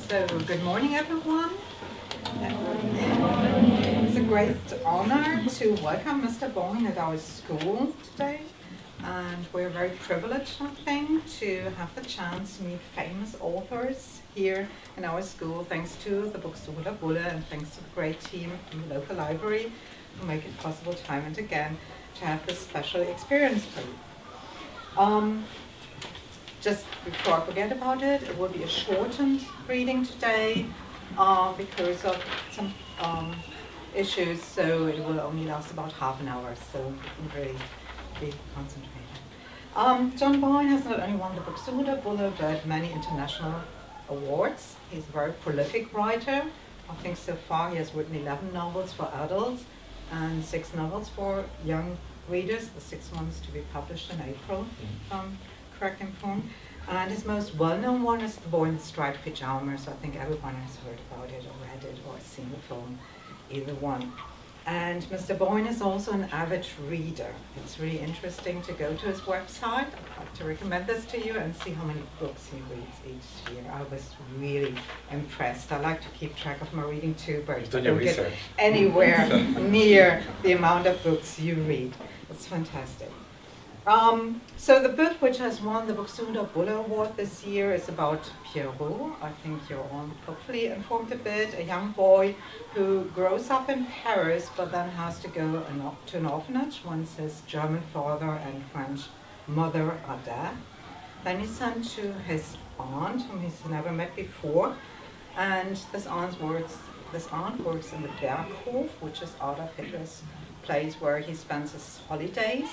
So, good morning, everyone. It's a great honor to welcome Mr. Boyne at our school today. And we're very privileged, I think, to have the chance to meet famous authors here in our school, thanks to the Buxtehuder Bullen and thanks to the great team from the local library who make it possible time and again to have this special experience for you. Just before I forget about it, it will be a shortened reading today because of some issues, so it will only last about half an hour, so you can really be concentrated. John Boyne has not only won the Buxtehuder Bullen, but many international awards. He's a very prolific writer. I think so far he has written 11 novels for adults and 6 novels for young readers, the 6 ones to be published in April. Correct informed. And his most well-known one is the Boy in the Striped Pajamas. I think everyone has heard about it or read it or seen the film, either one. And Mr. Boyne is also an avid reader. It's really interesting to go to his website. I'd like to recommend this to you and see how many books he reads each year. I was really impressed. I like to keep track of my reading too, but I don't get anywhere near the amount of books you read. It's fantastic. So the book which has won the Buxtehuder Bullen Award this year is about Pierrot. I think you're all hopefully informed a bit. A young boy who grows up in Paris but then has to go to an orphanage once his German father and French mother are dead. Then he's sent to his aunt, whom he's never met before. And this aunt works in the Berg, which is Autor Hitler's place where he spends his holidays.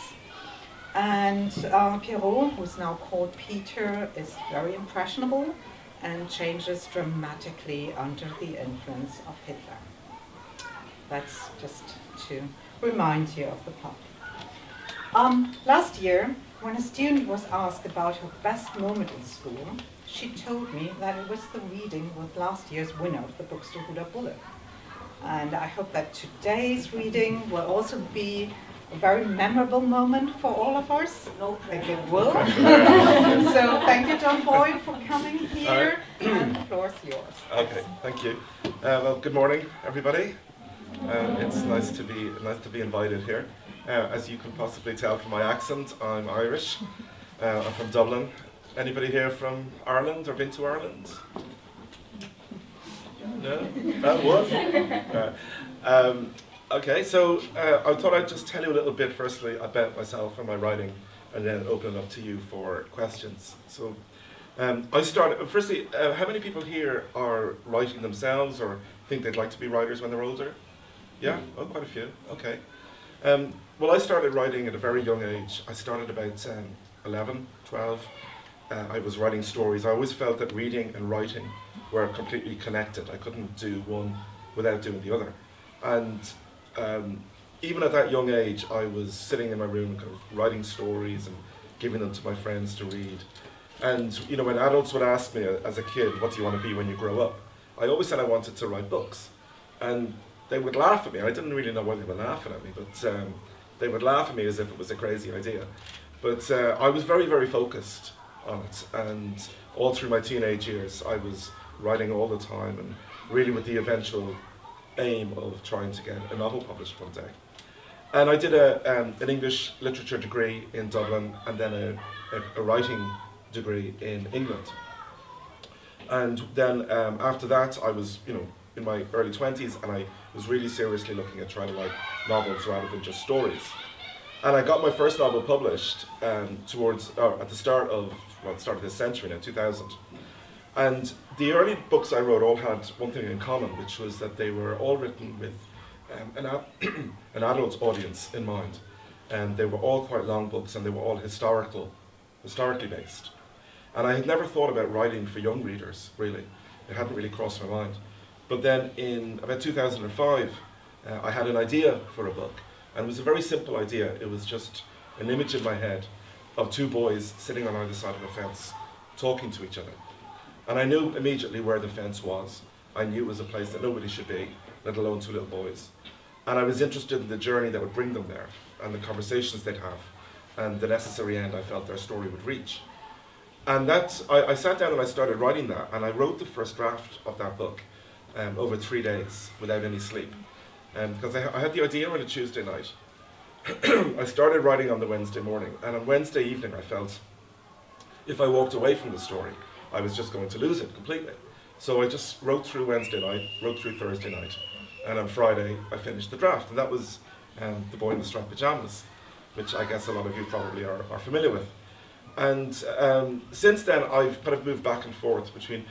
And Pierrot, who's now called Peter, is very impressionable and changes dramatically under the influence of Hitler. That's just to remind you of the plot. Last year, when a student was asked about her best moment in school, she told me that it was the reading with last year's winner of the Buxtehuder Bullen. And I hope that today's reading will also be a very memorable moment for all of us. No, I think it will. So thank you, John Boyne, for coming here. And the floor is yours. Okay, thank you. Well, good morning, everybody. It's nice to be invited here. As you can possibly tell from my accent, I'm Irish. I'm from Dublin. Anybody here from Ireland or been to Ireland? No? That was? Okay, so I thought I'd just tell you a little bit firstly about myself and my writing and then open it up to you for questions. So I started, firstly, how many people here are writing themselves or think they'd like to be writers when they're older? Yeah? Oh, quite a few. Okay. Well, I started writing at a very young age. I started about 11, 12. I was writing stories. I always felt that reading and writing were completely connected. I couldn't do one without doing the other. And even at that young age, I was sitting in my room kind of writing stories and giving them to my friends to read. And you know, when adults would ask me as a kid, what do you want to be when you grow up? I always said I wanted to write books. And they would laugh at me. I didn't really know why they were laughing at me, but they would laugh at me as if it was a crazy idea. But I was very, very focused on it. And all through my teenage years, I was writing all the time and really with the eventual aim of trying to get a novel published one day. And I did an English literature degree in Dublin and then a writing degree in England. And then after that I was, you know, in my early 20s and I was really seriously looking at trying to write novels rather than just stories. And I got my first novel published at the start of this century now, 2000. And the early books I wrote all had one thing in common, which was that they were all written with an adult audience in mind. And they were all quite long books and they were all historically based. And I had never thought about writing for young readers, really. It hadn't really crossed my mind. But then in about 2005, I had an idea for a book. And it was a very simple idea. It was just an image in my head of 2 boys sitting on either side of a fence, talking to each other. And I knew immediately where the fence was. I knew it was a place that nobody should be, let alone 2 little boys. And I was interested in the journey that would bring them there, and the conversations they'd have, and the necessary end I felt their story would reach. And I sat down and I started writing that, and I wrote the first draft of that book over 3 days without any sleep. Because I had the idea on a Tuesday night. I started writing on the Wednesday morning, and on Wednesday evening I felt if I walked away from the story, I was just going to lose it completely. So I just wrote through Wednesday night, wrote through Thursday night, and on Friday I finished the draft, and that was The Boy in the Striped Pajamas, which I guess a lot of you probably are familiar with. And since then I've kind of moved back and forth between,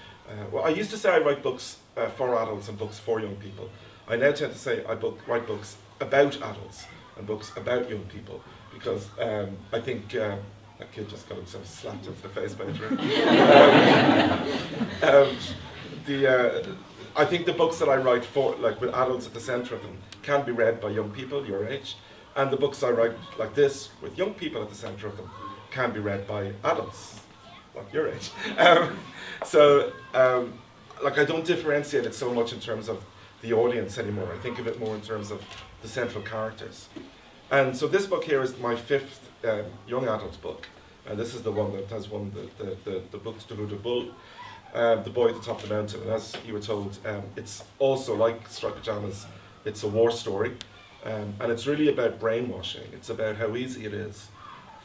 well, I used to say I write books for adults and books for young people. I now tend to say I write books about adults and books about young people, because I think that kid just got himself slapped into the face by a drink. I think the books that I write for, like with adults at the centre of them, can be read by young people your age, and the books I write like this with young people at the centre of them can be read by adults like your age. Like I don't differentiate it so much in terms of the audience anymore. I think of it more in terms of the central characters. And so this book here is my 5th young adult book, and this is the one that has won the Buxtehuder Bull, The Boy at the Top of the Mountain. And as you were told, it's also like Striped Pajamas, it's a war story, and it's really about brainwashing. It's about how easy it is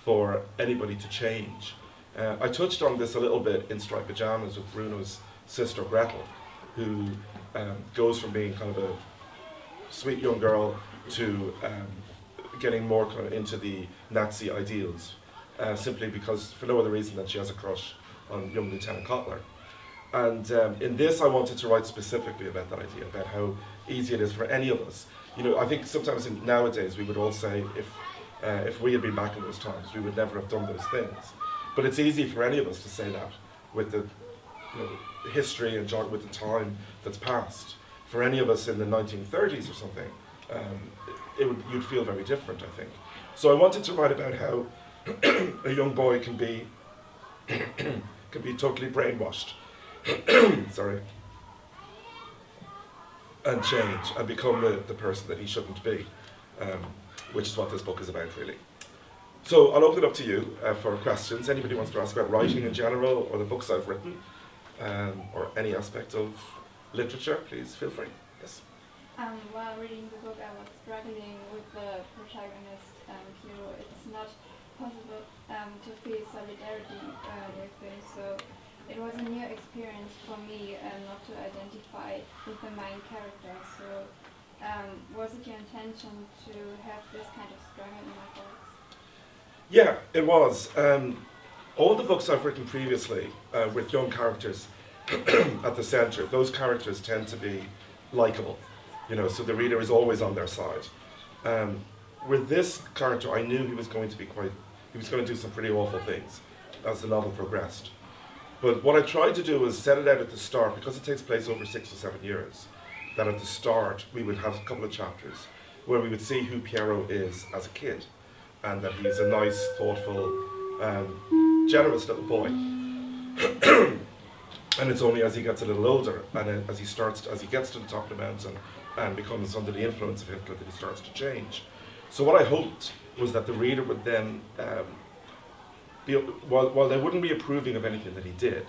for anybody to change. I touched on this a little bit in Striped Pajamas with Bruno's sister Gretel, who goes from being kind of a sweet young girl to getting more kind of into the Nazi ideals, simply because, for no other reason than she has a crush on young Lieutenant Kotler. And in this I wanted to write specifically about that idea, about how easy it is for any of us. You know, I think sometimes nowadays we would all say if we had been back in those times, we would never have done those things. But it's easy for any of us to say that with the history and with the time that's passed. For any of us in the 1930s or something, you'd feel very different, I think. So I wanted to write about how a young boy can be totally brainwashed, sorry, and change and become the person that he shouldn't be, which is what this book is about, really. So I'll open it up to you for questions. Anybody wants to ask about writing in general, or the books I've written, or any aspect of literature, please feel free. Yes. While reading the book, I was struggling with the protagonist hero. It's not possible to feel solidarity with him, so it was a new experience for me not to identify with the main character. So was it your intention to have this kind of struggle in my books? Yeah, it was. All the books I've written previously with young characters at the centre, those characters tend to be likeable, so the reader is always on their side. With this character, I knew he was going to do some pretty awful things as the novel progressed. But what I tried to do was set it out at the start, because it takes place over 6 or 7 years, that at the start we would have a couple of chapters where we would see who Pierrot is as a kid, and that he's a nice, thoughtful, generous little boy. And it's only as he gets a little older, and as he gets to the top of the mountain and becomes under the influence of Hitler, that he starts to change. So what I hoped was that the reader would then, while they wouldn't be approving of anything that he did,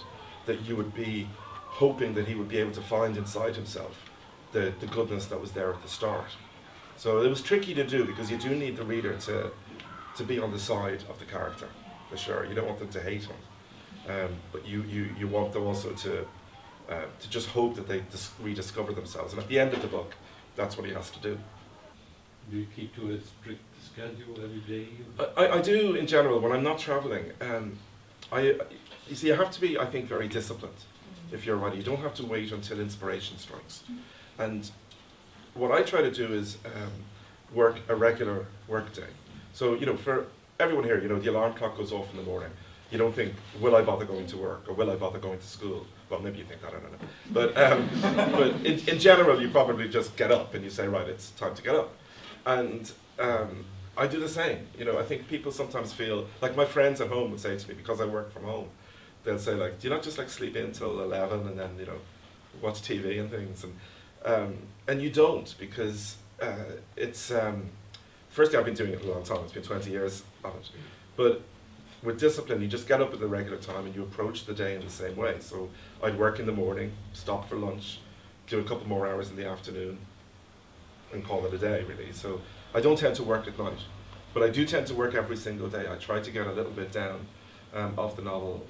that you would be hoping that he would be able to find inside himself the goodness that was there at the start. So it was tricky to do, because you do need the reader to be on the side of the character, for sure. You don't want them to hate him, but you want them also to just hope that they rediscover themselves. And at the end of the book, that's what he has to do. Do you keep to a strict schedule every day? I do in general. When I'm not traveling, you see, you have to be, I think, very disciplined if you're a writer. You don't have to wait until inspiration strikes. And what I try to do is work a regular work day. So, for everyone here, the alarm clock goes off in the morning. You don't think, will I bother going to work, or will I bother going to school? Well, maybe you think that, I don't know. But in general, you probably just get up and you say, right, it's time to get up. And I do the same. I think people sometimes feel, like my friends at home would say to me, because I work from home, they'll say, like, do you not just sleep in till 11 and then, watch TV and things? And you don't, because it's, firstly, I've been doing it a long time. It's been 20 years of it. But with discipline, you just get up at the regular time and you approach the day in the same way. So I'd work in the morning, stop for lunch, do a couple more hours in the afternoon, and call it a day, really. So I don't tend to work at night, but I do tend to work every single day. I try to get a little bit down of the novel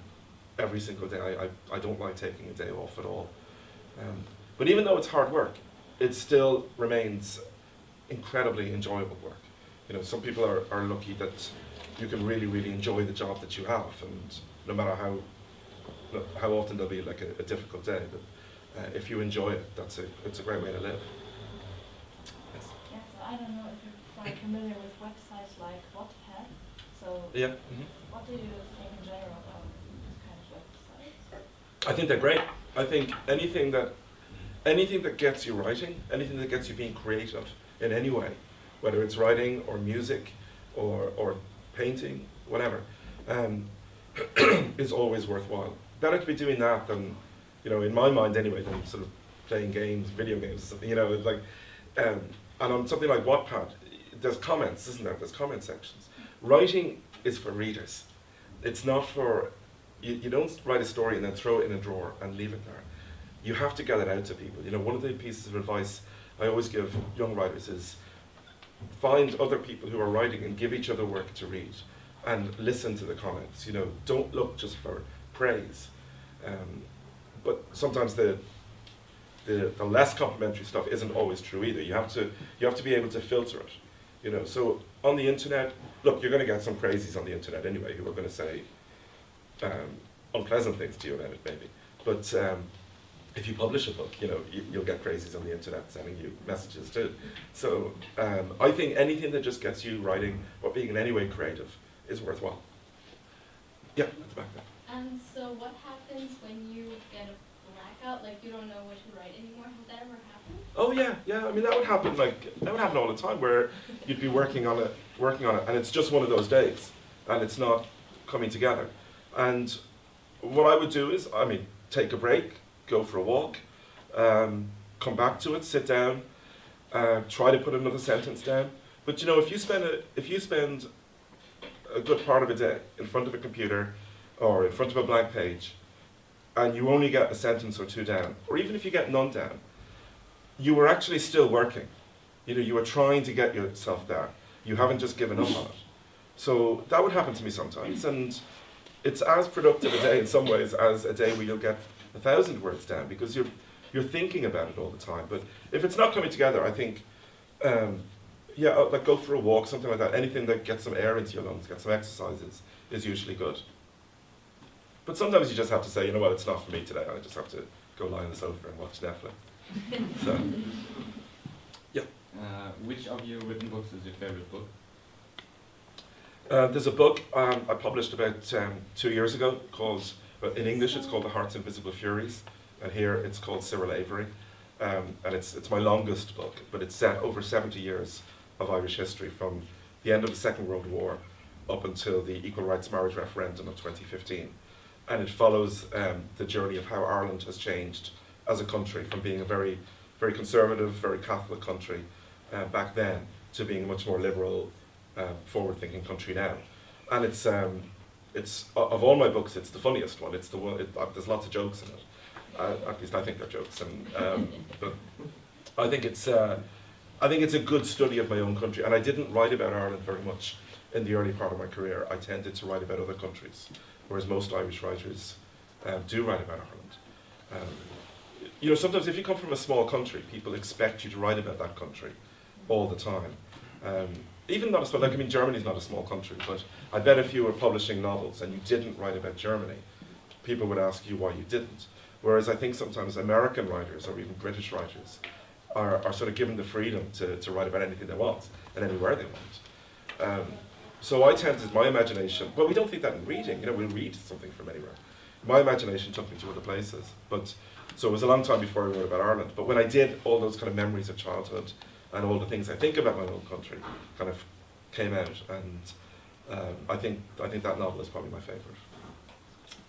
every single day. I don't like taking a day off at all. But even though it's hard work, it still remains incredibly enjoyable work. You know, some people are lucky that you can really, really enjoy the job that you have, and no matter how often there'll be like a difficult day, but if you enjoy it, it's a great way to live. Yes. Yeah, so I don't know if you're quite familiar with websites like Wattpad. So Yeah. Mm-hmm. what do you think in general about this kind of websites? I think they're great. I think anything that gets you writing, anything that gets you being creative in any way, whether it's writing or music or painting, whatever, is always worthwhile. Better to be doing that than, you know, in my mind anyway, than sort of playing games, video games, or something, you know, like, and on something like Wattpad, there's comments, isn't there? There's comment sections. Writing is for readers. It's not for, you don't write a story and then throw it in a drawer and leave it there. You have to get it out to people. You know, one of the pieces of advice I always give young writers is find other people who are writing and give each other work to read and listen to the comments. You know, don't look just for praise. But sometimes the less complimentary stuff isn't always true either. You have to be able to filter it. You know, so on the internet, look, you're going to get some crazies on the internet anyway who are going to say unpleasant things to you about it, maybe. But if you publish a book, you know, you'll get crazies on the internet sending you messages too. So I think anything that just gets you writing or being in any way creative is worthwhile. Yeah, at the back there. And so what happens when you get a blackout, like you don't know what to write anymore? Has that ever happened? Oh yeah. I mean, that would happen all the time, where you'd be working on it, and it's just one of those days, and it's not coming together. And what I would do is, I mean, take a break, go for a walk, come back to it, sit down, try to put another sentence down. But you know, if you spend a good part of a day in front of a computer or in front of a blank page, and you only get a sentence or two down, or even if you get none down, you were actually still working. You know, you were trying to get yourself there. You haven't just given up on it. So that would happen to me sometimes, and it's as productive a day in some ways as a day where you'll get 1,000 words down, because you're thinking about it all the time. But if it's not coming together, I think, like go for a walk, something like that. Anything that gets some air into your lungs, get some exercises, is usually good. But sometimes you just have to say, you know what, it's not for me today. I just have to go lie on the sofa and watch Netflix. So, yeah. Which of your written books is your favorite book? There's a book I published about 2 years ago called, in English it's called The Heart's Invisible Furies, and here it's called Cyril Avery. And it's my longest book, but it's set over 70 years of Irish history, from the end of the Second World War up until the Equal Rights Marriage Referendum of 2015. And it follows the journey of how Ireland has changed as a country, from being a very, very conservative, very Catholic country back then to being a much more liberal, forward-thinking country now. And it's of all my books, it's the funniest one. It's the one. There's lots of jokes in it. At least I think they're jokes. And but I think it's a good study of my own country. And I didn't write about Ireland very much in the early part of my career. I tended to write about other countries, whereas most Irish writers do write about Ireland. You know, sometimes if you come from a small country, people expect you to write about that country all the time. Even not a small, like, I mean, Germany's not a small country, but I bet if you were publishing novels and you didn't write about Germany, people would ask you why you didn't. Whereas I think sometimes American writers, or even British writers, are sort of given the freedom to write about anything they want and anywhere they want. So I tended, my imagination, well, we don't think that in reading, you know, we'll read something from anywhere. My imagination took me to other places, but so it was a long time before I wrote about Ireland. But when I did, all those kind of memories of childhood and all the things I think about my own country kind of came out, and I think that novel is probably my favourite.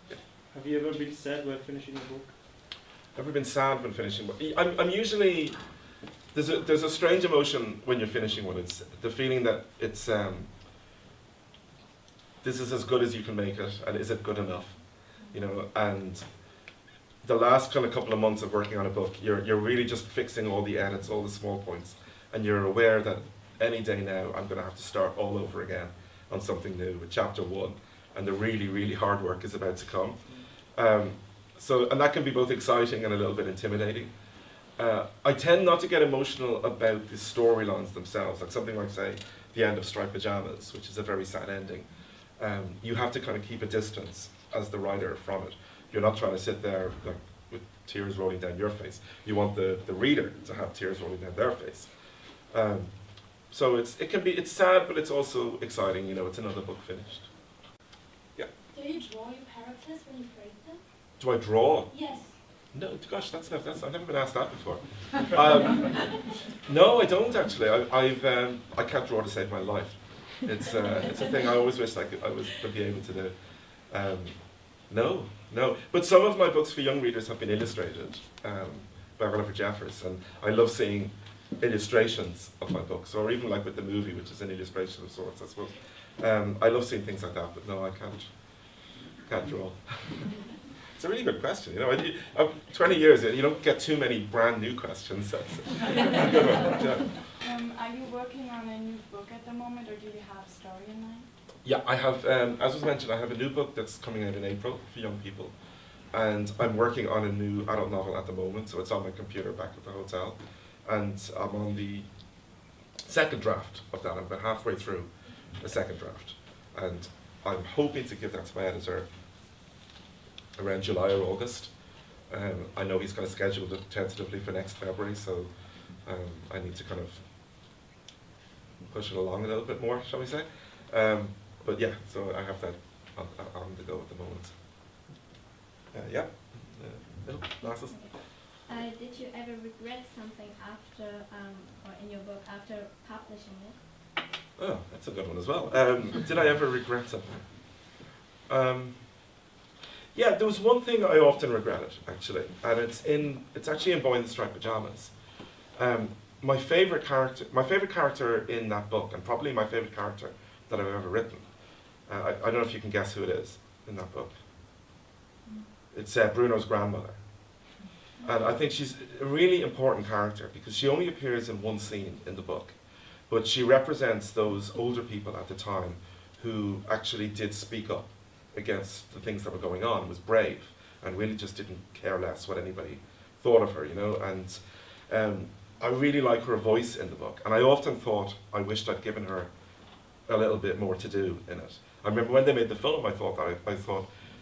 Yeah. Have you ever been sad while finishing a book? Ever been sad when finishing one? I'm usually, there's a strange emotion when you're finishing one. It's the feeling that it's this is as good as you can make it, and is it good enough? You know, and the last kind of couple of months of working on a book, you're really just fixing all the edits, all the small points, and you're aware that any day now I'm going to have to start all over again on something new with chapter 1, and the really, really hard work is about to come. And that can be both exciting and a little bit intimidating. I tend not to get emotional about the storylines themselves, like something like, say, the end of Striped Pajamas, which is a very sad ending. You have to kind of keep a distance as the writer from it. You're not trying to sit there like, with tears rolling down your face. You want the reader to have tears rolling down their face. So it's sad, but it's also exciting. You know, it's another book finished. Yeah. Do you draw your characters when you create them? Do I draw? Yes. No, gosh, that's I've never been asked that before. No, I don't actually. I can't draw to save my life. It's a thing I always wish I would be able to do. No. But some of my books for young readers have been illustrated by Oliver Jeffers, and I love seeing illustrations of my books, or even like with the movie, which is an illustration of sorts, I suppose. I love seeing things like that, but no, I can't draw. It's a really good question. You know, 20 years, you don't get too many brand new questions. That's a good one. Yeah. Are you working on a new book at the moment, or do you have a story in mind? Yeah, I have, as was mentioned, I have a new book that's coming out in April for young people. And I'm working on a new adult novel at the moment, so it's on my computer back at the hotel. And I'm on the second draft of that. I'm about halfway through the second draft. And I'm hoping to give that to my editor around July or August. I know he's kind of scheduled it tentatively for next February, so I need to kind of push it along a little bit more, shall we say. But yeah, so I have that on the go at the moment. Yeah, little glasses. Did you ever regret something after, or in your book, after publishing it? Oh, that's a good one as well. Did I ever regret something? Yeah, there was one thing I often regretted, actually, and it's actually in Boyne, the Striped Pajamas. My favorite character in that book, and probably my favorite character that I've ever written. I don't know if you can guess who it is in that book. It's Bruno's grandmother. And I think she's a really important character because she only appears in one scene in the book, but she represents those older people at the time who actually did speak up against the things that were going on, was brave, and really just didn't care less what anybody thought of her, you know. And I really like her voice in the book, and I often thought I wished I'd given her a little bit more to do in it. I remember when they made the film, I thought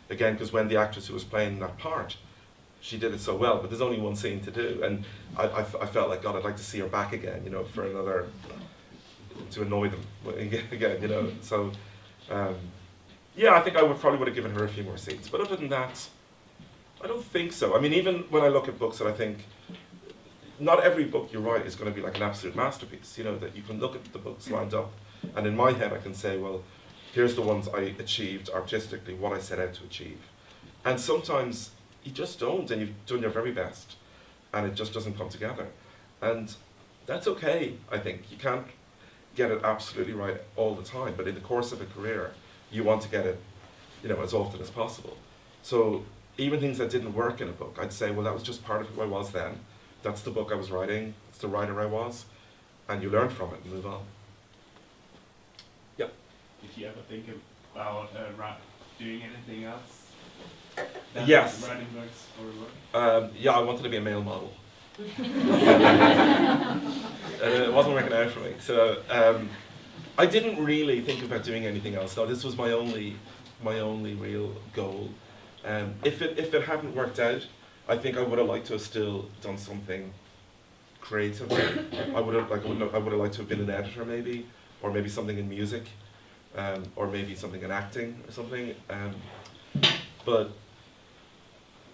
again, because when the actress who was playing that part, she did it so well, but there's only one scene to do, and I felt like, God, I'd like to see her back again, you know, for another, to annoy them again, you know. So yeah, I think I probably would have given her a few more scenes, but other than that, I don't think so. I mean, even when I look at books that I think, not every book you write is going to be like an absolute masterpiece, you know, that you can look at the books lined up, and in my head I can say, well, here's the ones I achieved artistically, what I set out to achieve. And sometimes you just don't, and you've done your very best, and it just doesn't come together. And that's okay, I think. You can't get it absolutely right all the time, but in the course of a career, you want to get it, you know, as often as possible. So even things that didn't work in a book, I'd say, well, that was just part of who I was then. That's the book I was writing, it's the writer I was, and you learn from it and move on. Yep. Did you ever think about doing anything else? Yes. Writing books or work? Yeah, I wanted to be a male model. It wasn't working out for me. So I didn't really think about doing anything else. No, this was my only real goal. If it hadn't worked out, I think I would have liked to have still done something creative. I would have liked to have been an editor maybe, or maybe something in music, or maybe something in acting or something. But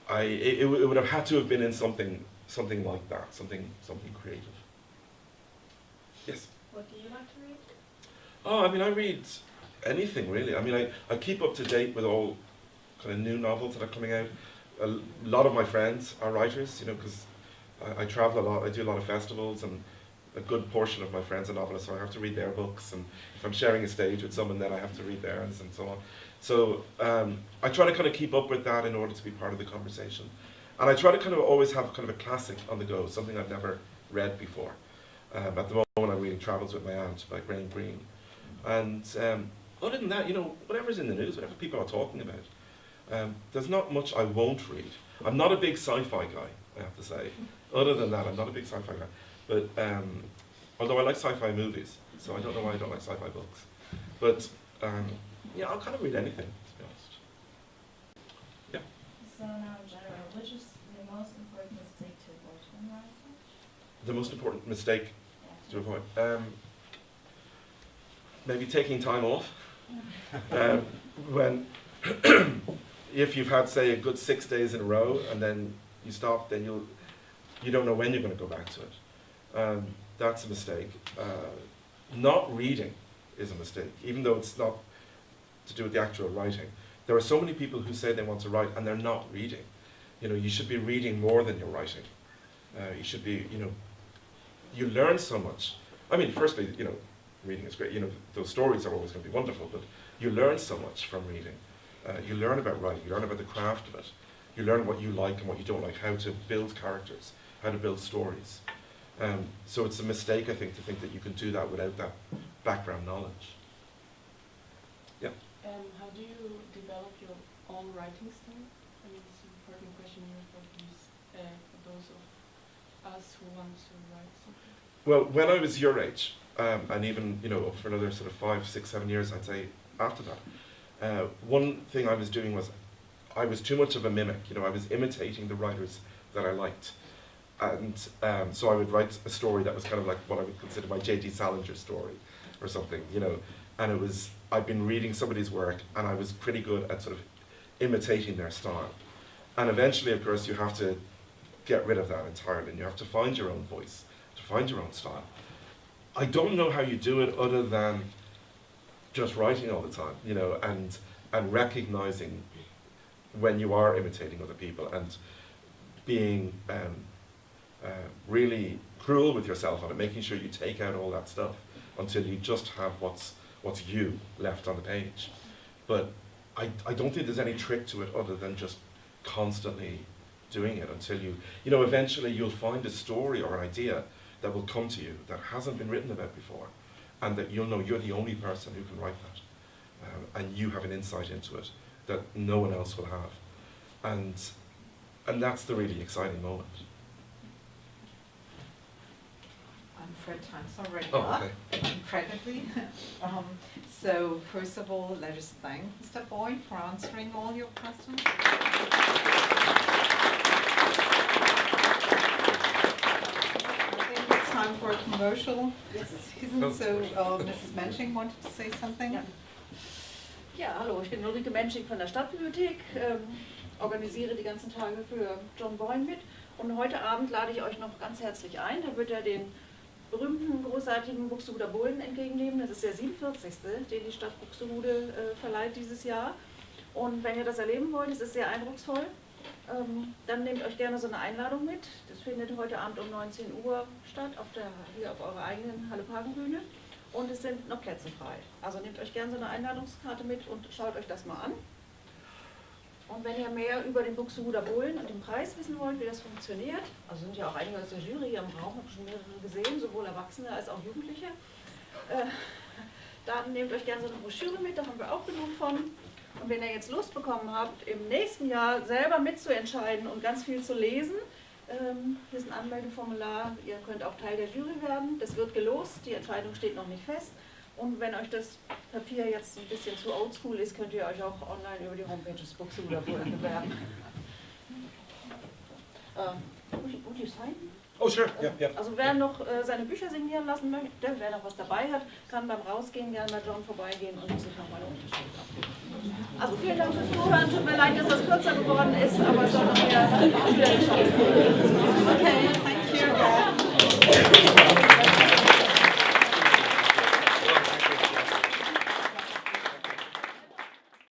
it would have had to have been in something like that, something creative. Yes. What do you like to read? Oh, I mean, I read anything really. I mean, I keep up to date with all kind of new novels that are coming out. A lot of my friends are writers, you know, because I travel a lot. I do a lot of festivals, and a good portion of my friends are novelists, so I have to read their books, and if I'm sharing a stage with someone, then I have to read theirs, and so on. So I try to kind of keep up with that in order to be part of the conversation. And I try to kind of always have kind of a classic on the go, something I've never read before. At the moment I'm reading Travels with My Aunt by Graham Greene. And other than that, you know, whatever's in the news, whatever people are talking about, there's not much I won't read. I'm not a big sci-fi guy, I have to say. Other than that, I'm not a big sci-fi guy. But although I like sci-fi movies, so I don't know why I don't like sci-fi books. But yeah, I'll kind of read anything, to be honest. Yeah. So now in general, which is the most important mistake to avoid when writing? The most important mistake Yeah. to avoid? Maybe taking time off. When if you've had, say, a good 6 days in a row and then you stop, then you don't know when you're going to go back to it. That's a mistake. Not reading is a mistake, even though it's not to do with the actual writing. There are so many people who say they want to write and they're not reading. You know, you should be reading more than you're writing. You should be, you know, you learn so much. I mean, firstly, you know, reading is great. You know, those stories are always going to be wonderful, but you learn so much from reading. You learn about writing, you learn about the craft of it. You learn what you like and what you don't like, how to build characters, how to build stories. So it's a mistake, I think, to think that you can do that without that background knowledge. Yeah. How do you develop your own writing style? I mean, it's an important question here for those of us who want to write something. Well, when I was your age, and even, you know, for another sort of 5, 6, 7 years, I'd say after that, one thing I was doing was I was too much of a mimic. You know, I was imitating the writers that I liked. And so I would write a story that was kind of like what I would consider my J.D. Salinger story or something, you know. And it was, I'd been reading somebody's work and I was pretty good at sort of imitating their style. And eventually, of course, you have to get rid of that entirely and you have to find your own voice, to find your own style. I don't know how you do it other than just writing all the time, you know, and recognizing when you are imitating other people and being really cruel with yourself on it, making sure you take out all that stuff until you just have what's you left on the page. But I don't think there's any trick to it other than just constantly doing it until you know, eventually you'll find a story or an idea that will come to you that hasn't been written about before, and that you'll know you're the only person who can write that, and you have an insight into it that no one else will have, and that's the really exciting moment. I'm afraid time's already Oh, up, okay. incredibly. So first of all, let us thank Mr. Boyne for answering all your questions. Time for a commercial. So Mrs. Mensching wanted to say something. Ja. Ja, hallo, ich bin Ulrike Mensching von der Stadtbibliothek, organisiere die ganzen Tage für John Boyne mit und heute Abend lade ich euch noch ganz herzlich ein. Da wird er den berühmten, großartigen Buxtehuder Bullen entgegennehmen. Das ist der 47., den die Stadt Buxtehude verleiht dieses Jahr. Und wenn ihr das erleben wollt, es ist sehr eindrucksvoll, dann nehmt euch gerne so eine Einladung mit. Das findet heute Abend um 19 Uhr statt, hier auf eurer eigenen Halle-Parken-Bühne. Und es sind noch Plätze frei. Also nehmt euch gerne so eine Einladungskarte mit und schaut euch das mal an. Und wenn ihr mehr über den Buxtehuder Bullen und den Preis wissen wollt, wie das funktioniert, also sind ja auch einige aus der Jury hier im Raum, habe schon mehrere gesehen, sowohl Erwachsene als auch Jugendliche, dann nehmt euch gerne so eine Broschüre mit, da haben wir auch genug von. Und wenn ihr jetzt Lust bekommen habt, im nächsten Jahr selber mitzuentscheiden und ganz viel zu lesen, hier ist ein Anmeldeformular, ihr könnt auch Teil der Jury werden, das wird gelost, die Entscheidung steht noch nicht fest. Und wenn euch das Papier jetzt ein bisschen zu oldschool ist, könnt ihr euch auch online über die Homepage des Buxtehuder Bullen bewerben. Would you sign? Oh, sure, yeah, yeah. Also wer noch seine Bücher signieren lassen möchte, wer noch was dabei hat, kann beim Rausgehen gerne bei John vorbeigehen und sich nochmal eine Unterschrift abgeben. Also vielen Dank fürs Zuhören, tut mir leid, dass das kürzer geworden ist, aber es soll noch mehr schwierig sein. Okay,